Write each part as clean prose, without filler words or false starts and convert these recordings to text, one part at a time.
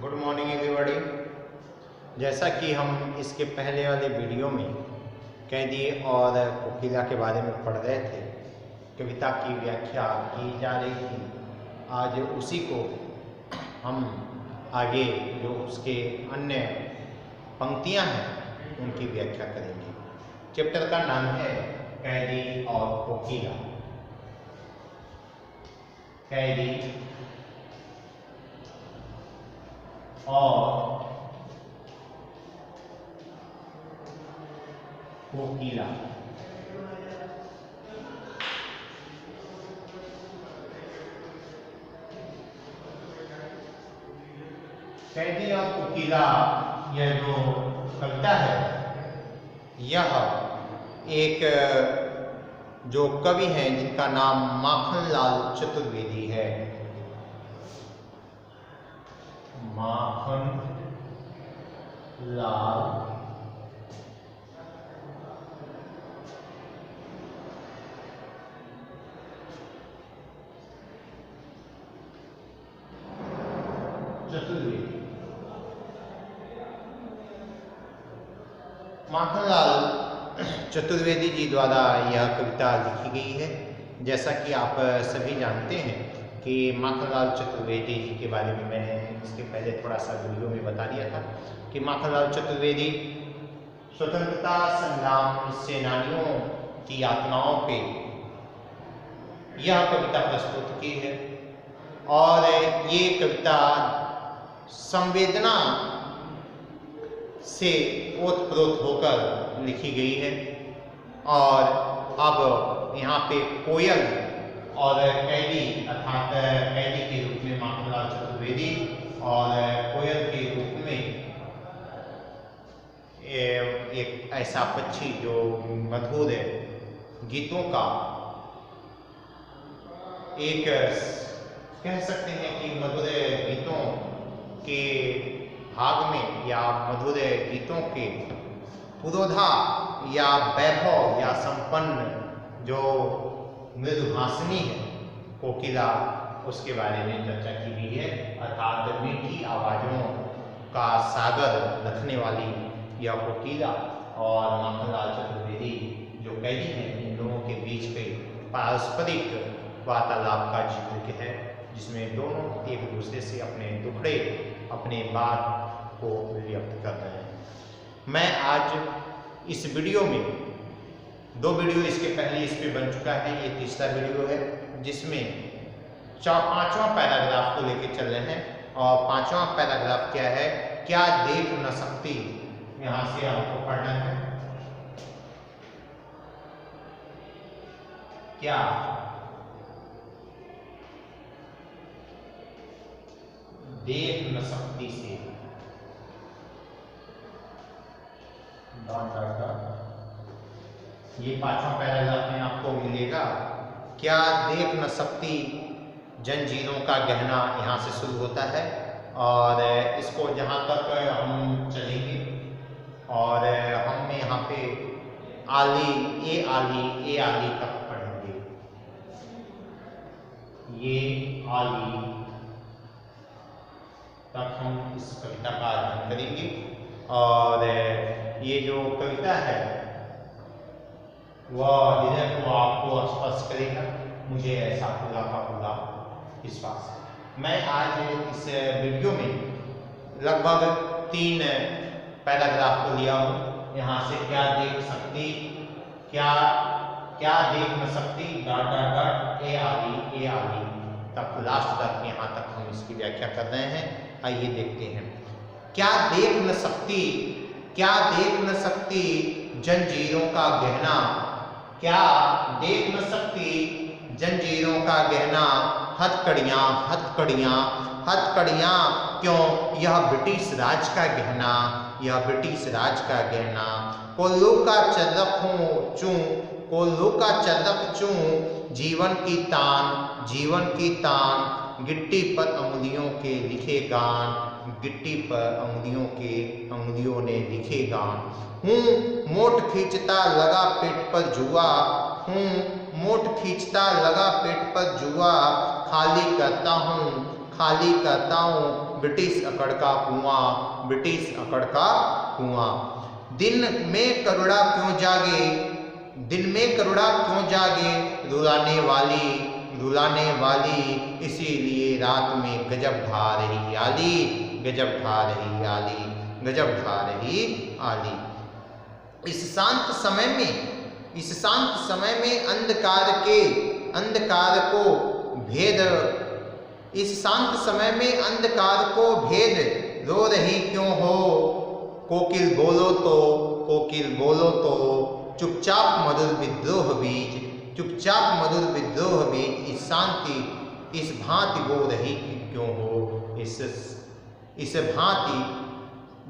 Good morning everybody. जैसा कि हम इसके पहले वाले वीडियो में कैदी और कोकिला के बारे में पढ़ रहे थे, कविता की व्याख्या की जा रही थी। आज उसी को हम आगे जो उसके अन्य पंक्तियां हैं उनकी व्याख्या करेंगे। चैप्टर का नाम है कैदी और कोकिला। कैदी और कोकिला। कैदी और कोकिला यह जो कविता है, यह एक जो कवि हैं जिनका नाम माखनलाल चतुर्वेदी है। माखनलाल चतुर्वेदी। माखनलाल चतुर्वेदी जी द्वारा यह कविता लिखी गई है। जैसा कि आप सभी जानते हैं कि माखनलाल चतुर्वेदी जी के बारे में मैंने इसके पहले थोड़ा सा वीडियो में बता दिया था कि माखनलाल चतुर्वेदी स्वतंत्रता संग्राम सेनानियों की यातनाओं पे यह कविता प्रस्तुत की है। और ये कविता संवेदना से ओतप्रोत होकर लिखी गई है। और अब यहाँ पे कोयल और कैदी अर्थात कैदी के रूप में माखनलाल चतुर्वेदी और कोयल के रूप में एक ऐसा पक्षी जो मधुर गीतों का एक कह सकते हैं कि मधुर गीतों के भाग में या मधुर गीतों के पुरोधा या वैभव या संपन्न जो मृदुभाषिनी है कोकिला, उसके बारे में चर्चा की गई है। अर्थात मीठी आवाज़ों का सागर रखने वाली यह कोकिला और माखनलाल चतुर्वेदी जो कैदी हैं, इन लोगों के बीच के पारस्परिक वार्तालाप का जिक्र है, जिसमें दोनों एक दूसरे से अपने दुखड़े अपने बात को व्यक्त कर रहे हैं। मैं आज इस वीडियो में दो वीडियो इसके पहले इस पे बन चुका है, ये तीसरा वीडियो है जिसमें पांचवा पैराग्राफ को लेकर चल रहे हैं। और पांचवा पैराग्राफ क्या है? क्या देख न सकती, यहां से आपको पढ़ना है। क्या देख न सकती से ये पांचवा पैराग्राफ में आपको मिलेगा। क्या देख न सकती जंजीरों का गहना, यहाँ से शुरू होता है। और इसको जहाँ तक हम चलेंगे और हम यहाँ पे ए आली तक पढ़ेंगे। ये आली तक हम इस कविता का अध्ययन करेंगे। और ये जो कविता है वह हृदय को आपको स्पर्श करेगा, मुझे ऐसा पूरा का पूरा विश्वास है। मैं आज इस वीडियो में लगभग 3 पैराग्राफ को लिया हूँ। यहाँ से क्या देख सकती, क्या देख न सकती, ए आली तक लास्ट तक, यहाँ तक हम इसकी व्याख्या कर रहे हैं। आइए देखते हैं। क्या देख न सकती, क्या देख न सकती जंजीरों का गहना, क्या देख न सकती जंजीरों का गहना, हथकड़ियाँ हथकड़ियाँ हथकड़ियाँ क्यों, यह ब्रिटिश राज का गहना, यह ब्रिटिश राज का गहना। कोल्लू का चर्रक हूँ चूँ, कोल्लू का चर्रक चूँ, जीवन की तान, गिट्टी पर अंगुलियों के लिखे गान, गिट्टी पर अंगुलियों ने लिखे गान। हूँ मोट खींचता लगा पेट पर जुआ, हूँ मोट खींचता लगा पेट पर जुआ, खाली करता हूँ ब्रिटिश अकड़ का कुआं, ब्रिटिश अकड़ का कुआं। दिन में करुणा क्यों जागे, दिन में करुणा क्यों जागे, रुलाने वाली, इसीलिए रात में गजब ढा रही आली, गजब ढा रही आली, गजब ढा रही आली। इस शांत समय में अंधकार को भेद, इस शांत समय में अंधकार को भेद, रो रही क्यों हो, कोकिल बोलो तो, चुपचाप मधुर विद्रोह बीज, चुपचाप मधुर विद्रोह बीज, इस शांति इस भांति बो रही क्यों हो, इस भांति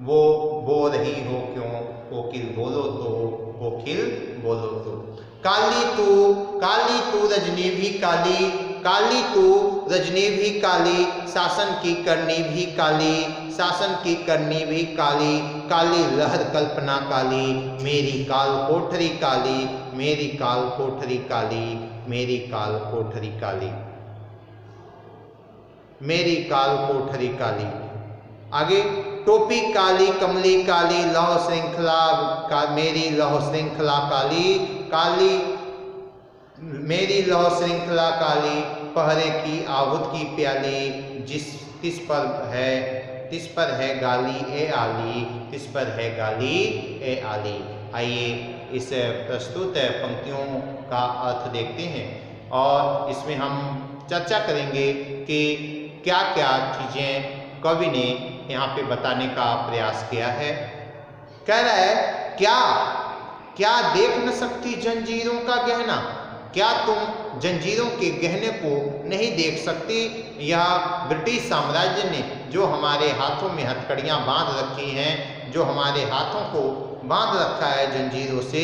वो बो रही हो क्यों, कोकिल बोलो तो, कोकिल बोलो तो। काली तू रजनी भी काली, काली तू रजनी भी काली, शासन की करनी भी काली, शासन की करनी भी काली, काली लहर कल्पना काली, मेरी काल कोठरी काली, मेरी काल कोठरी काली, मेरी काल कोठरी काली, मेरी काल कोठरी काली। आगे, टोपी काली, कमली काली, लौह श्रृंखला का, मेरी लौह श्रृंखला काली, काली मेरी लौह श्रृंखला काली, पहरे की आहूत की प्याली, तिस पर है गाली ए आली, तिस पर है गाली ए आली। आइए इस प्रस्तुत पंक्तियों का अर्थ देखते हैं और इसमें हम चर्चा करेंगे कि क्या क्या चीजें कवि ने यहाँ पे बताने का प्रयास किया है। कह रहा है, क्या देख न सकती जंजीरों का गहना, क्या तुम जंजीरों के गहने को नहीं देख सकती। या ब्रिटिश साम्राज्य ने जो हमारे हाथों में हथकड़ियाँ बांध रखी हैं, जो हमारे हाथों को बांध रखा है जंजीरों से,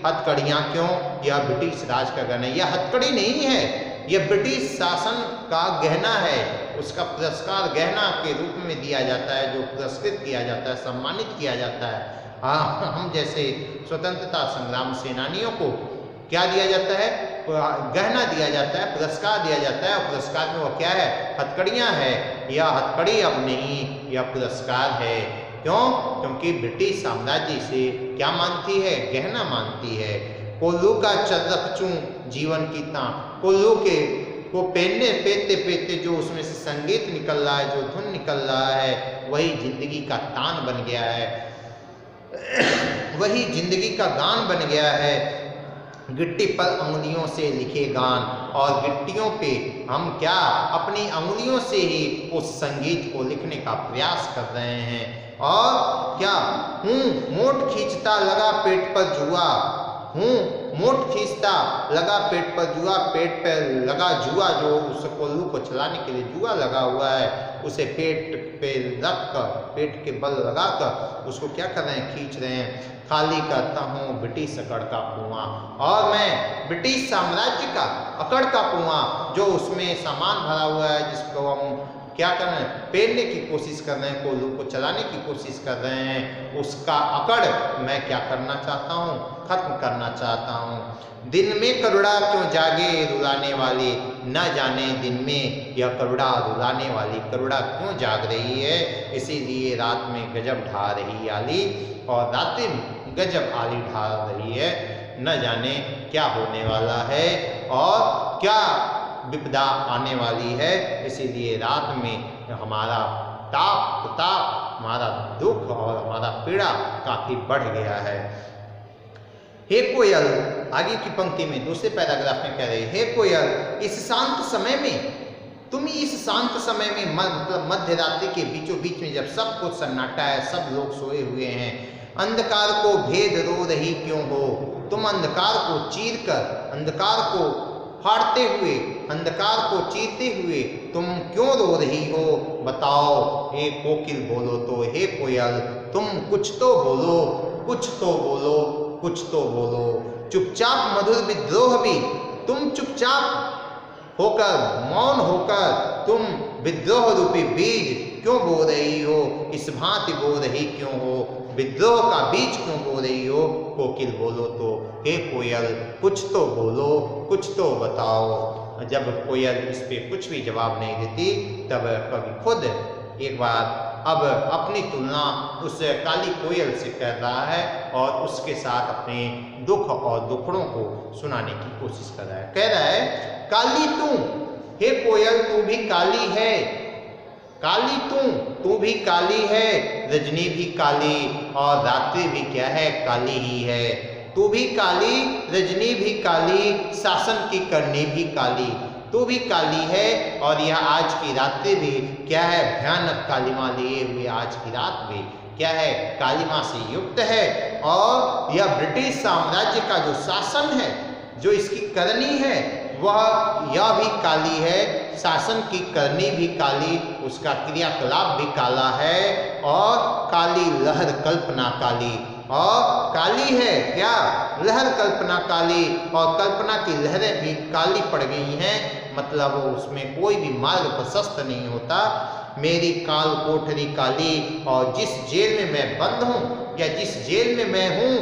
हथकड़ियाँ क्यों, यह ब्रिटिश राज का गहना, यह हथकड़ी नहीं है, यह ब्रिटिश शासन का गहना है। उसका पुरस्कार गहना के रूप में दिया जाता है, जो पुरस्कृत किया जाता है, सम्मानित किया जाता है। हाँ, हम जैसे स्वतंत्रता संग्राम सेनानियों को क्या दिया जाता है, गहना दिया जाता है, पुरस्कार दिया जाता है, और पुरस्कार में वो क्या है, हथकड़ियाँ है। यह हथकड़ी अब नहीं, यह पुरस्कार है। क्यों? क्योंकि ब्रिटिश साम्राज्य से क्या मानती है, गहना मानती है। कोल्लू का चरक चूं जीवन की तां, कोल्लू के को पेते जो उसमें से संगीत निकल रहा है, जो धुन निकल रहा है, वही जिंदगी का तान बन गया है, वही जिंदगी का गान बन गया है। गिट्टी पर अंगुलियों से लिखे गान, और गिट्टियों पे हम क्या अपनी अंगुलियों से ही उस संगीत को लिखने का प्रयास कर रहे हैं। और क्या, मोट खींचता लगा पेट पर जुआ, मोट खींचता लगा पेट पर जुआ, पेट पर लगा जुआ, जो उस कोल्लू को चलाने के लिए जुआ लगा हुआ है, उसे पेट पे रख कर, पेट के बल लगाकर उसको क्या कर रहे हैं, खींच रहे हैं। खाली करता हूँ ब्रिटिश अकड़ का कुआं, और मैं ब्रिटिश साम्राज्य का अकड़ का कुआं, जो उसमें सामान भरा हुआ है, जिसको हम क्या कर रहे हैं, पेरने की कोशिश कर रहे हैं, कोल्लू को चलाने की कोशिश कर रहे हैं, उसका अकड़ मैं क्या करना चाहता हूँ, खत्म करना चाहता हूँ। दिन में करुणा क्यों जागे रुलाने वाली, न जाने दिन में यह करुणा रुलाने वाली करुणा क्यों जाग रही है, इसीलिए रात में गजब ढा रही आली, और रात्रि में गजब आली ढा रही है। न जाने क्या होने वाला है और क्या विपदा आने वाली है, इसीलिए रात में हमारा ताप, हमारा दुख और हमारा पीड़ा काफी बढ़ गया है। हे कोयल, आगे की पंक्ति में दूसरे पैराग्राफ में कह रहे, हे कोयल, इस शांत समय में, तुम इस शांत समय में, मतलब मध्य रात्रि के बीचों बीच में, जब सब कुछ सन्नाटा है, सब लोग सोए हुए हैं, अंधकार को भेद रो रही क्यों हो, तुम अंधकार को चीर कर, अंधकार को फाड़ते हुए, अंधकार को चीरते हुए तुम क्यों रो रही हो, बताओ। हे कोकिल बोलो तो, हे कोयल तुम कुछ तो बोलो, कुछ तो बोलो, कुछ तो बोलो। चुपचाप मधुर विद्रोह भी, तुम चुपचाप होकर, मौन होकर तुम विद्रोह रूपी बीज क्यों बो रही हो, इस भांति बो रही क्यों हो, विद्रोह का बीज क्यों बो रही हो, कोकिल बोलो तो, हे कोयल कुछ तो बोलो, कुछ तो बताओ। जब कोयल इस पे कुछ भी जवाब नहीं देती, तब कवि खुद एक बार अब अपनी तुलना उस काली कोयल से कर रहा है और उसके साथ अपने दुख और दुखड़ों को सुनाने की कोशिश कर रहा है। कह रहा है, काली तू, हे कोयल तू भी काली है, काली तू भी काली है, रजनी भी काली और रात्रि भी क्या है, काली ही है। तू भी काली, रजनी भी काली, शासन की करनी भी काली, तू भी काली है और यह आज की रात्रि भी क्या है, भयानक कालिमा लिए हुए आज की रात भी क्या है, कालिमा से युक्त है। और यह ब्रिटिश साम्राज्य का जो शासन है, जो इसकी करनी है, वह यह भी काली है, शासन की करनी भी काली, उसका क्रियाकलाप भी काला है और काली लहर कल्पना काली, और काली है क्या, लहर कल्पना काली, और कल्पना की लहरें भी काली पड़ गई हैं, मतलब उसमें कोई भी मार्ग प्रशस्त नहीं होता। मेरी काल कोठरी काली, और जिस जेल में मैं बंद हूँ या जिस जेल में मैं हूँ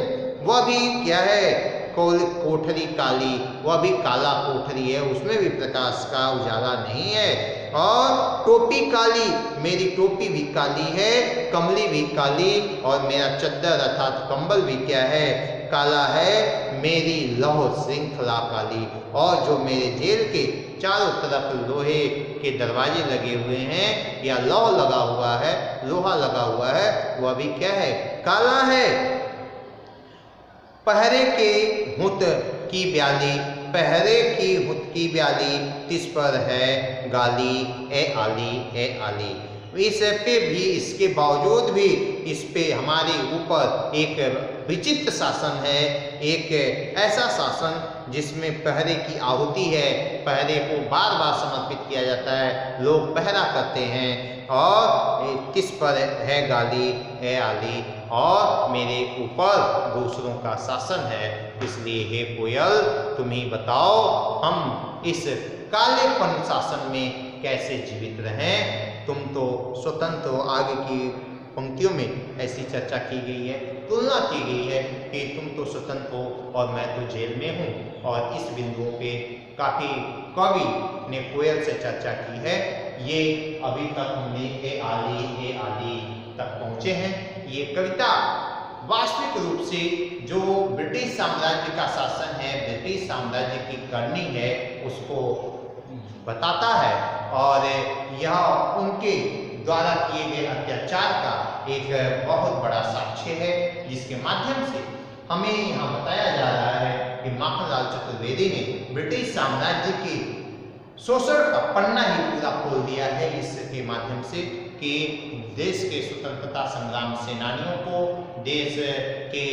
वह भी क्या है, कोठरी काली, वह भी काला कोठरी है, उसमें भी प्रकाश का उजाला नहीं है। और टोपी काली, मेरी टोपी भी काली है, कमली भी काली, और मेरा चद्दर अर्थात कंबल भी क्या है, काला है। मेरी लौह श्रृंखला काली, और जो मेरे जेल के चारों तरफ लोहे के दरवाजे लगे हुए हैं या लौह लगा हुआ है, लोहा लगा हुआ है, वह भी क्या है, काला है। पहरे के हुत की ब्याली, पहरे की हुत की ब्याली, तिस पर है गाली, ए आली, ए आली। इस पे भी, इसके बावजूद भी इस पे हमारे ऊपर एक विचित्र शासन है, एक ऐसा शासन जिसमें पहरे की आहुति है, पहरे को बार बार समर्पित किया जाता है, लोग पहरा करते हैं, और किस पर है गाली, है आली, और मेरे ऊपर दूसरों का शासन है। इसलिए हे कोयल, तुम ही बताओ हम इस कालेपन शासन में कैसे जीवित रहें। तुम तो स्वतंत्र हो, आगे की पंक्तियों में ऐसी चर्चा की गई है, तुलना की गई है कि तुम तो स्वतंत्र हो और मैं तो जेल में हूँ। और इस बिंदुओं पे काफ़ी कवि ने कोयल से चर्चा की है। ये अभी तक हमने ए आली तक पहुँचे हैं। ये कविता वास्तविक रूप से जो ब्रिटिश साम्राज्य का शासन है, ब्रिटिश साम्राज्य की करनी है, उसको बताता है, और यह उनके द्वारा किए गए अत्याचार का एक बहुत बड़ा साक्ष्य है, जिसके माध्यम से हमें यहाँ बताया जा रहा है कि माखनलाल चतुर्वेदी ने ब्रिटिश साम्राज्य के शोषण का पन्ना ही पूरा खोल दिया है, इसके माध्यम से कि देश के स्वतंत्रता संग्राम सेनानियों को, देश के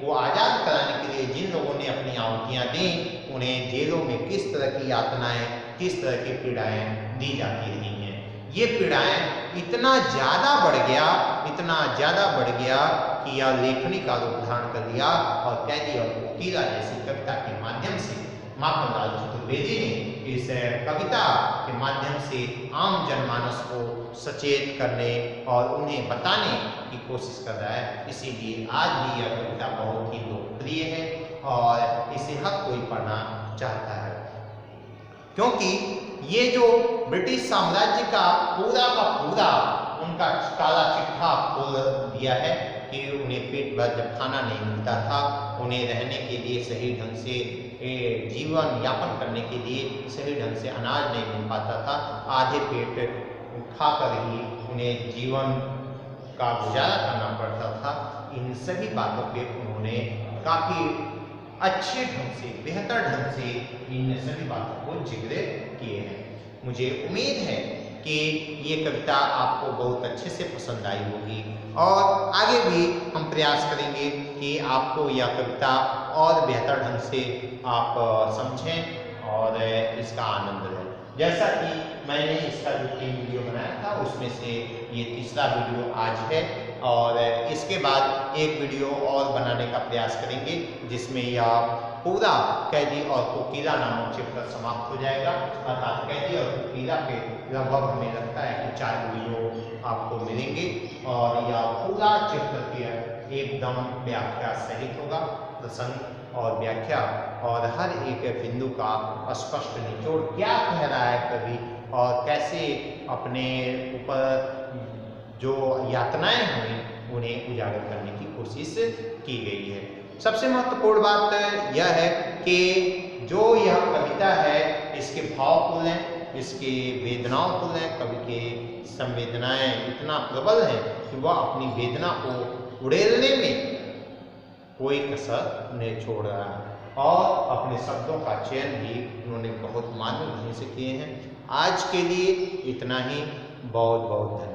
को आज़ाद कराने के लिए जिन लोगों ने अपनी आहुतियाँ दी, उन्हें जेलों में किस तरह की यातनाएं, किस तरह की पीड़ाएं दी जाती रही हैं। ये पीड़ाएं इतना ज़्यादा बढ़ गया, इतना ज़्यादा बढ़ गया कि यह लेखनी का रूप धारण कर लिया, और कैदी और कोकिला जैसी कविता के माध्यम से माखनलाल चतुर्वेदी ने इस कविता के माध्यम से आम जनमानस को सचेत करने और उन्हें बताने की कोशिश कर रहा है। इसीलिए आज भी यह कविता बहुत ही लोकप्रिय है और इसे हर कोई पढ़ना चाहता है, क्योंकि ये जो ब्रिटिश साम्राज्य का पूरा उनका काला चिट्ठा खोल दिया है कि उन्हें पेट भर जब खाना नहीं मिलता था, उन्हें रहने के लिए सही ढंग से जीवन यापन करने के लिए सही ढंग से अनाज नहीं मिल पाता था, आधे पेट खाकर ही उन्हें जीवन का गुजारा करना पड़ता था। इन सभी बातों पे उन्होंने काफ़ी अच्छे ढंग से, बेहतर ढंग से इन सभी बातों को जिक्र किए हैं। मुझे उम्मीद है कि ये कविता आपको बहुत अच्छे से पसंद आई होगी, और आगे भी हम प्रयास करेंगे कि आपको यह कविता और बेहतर ढंग से आप समझें और इसका आनंद लें। जैसा कि मैंने इसका जो 3 वीडियो बनाया था, उसमें से ये तीसरा वीडियो आज है, और इसके बाद एक वीडियो और बनाने का प्रयास करेंगे जिसमें यह पूरा कैदी और कोकिला नामक चैप्टर समाप्त हो जाएगा। अर्थात कैदी और कोकिला के लगभग हमें लगता है कि 4 वीडियो आपको मिलेंगे, और यह पूरा चैप्टर की एकदम व्याख्या सहित होगा, प्रसंग और व्याख्या, और हर एक बिंदु का स्पष्ट निचोड़ क्या कह रहा है कवि, और कैसे अपने ऊपर जो यातनाएं हुई उन्हें उजागर करने की कोशिश की गई है। सबसे महत्वपूर्ण बात यह है कि जो यह कविता है इसके भावपूर्ण हैं, इसकी वेदनाओं पूर्ण है। कवि के संवेदनाएं इतना प्रबल हैं कि वह अपनी वेदना को उड़ेलने में कोई कसर नहीं छोड़ रहा है और अपने शब्दों का चयन भी उन्होंने बहुत मान्य ढंग से किए हैं। आज के लिए इतना ही। बहुत बहुत धन्यवाद।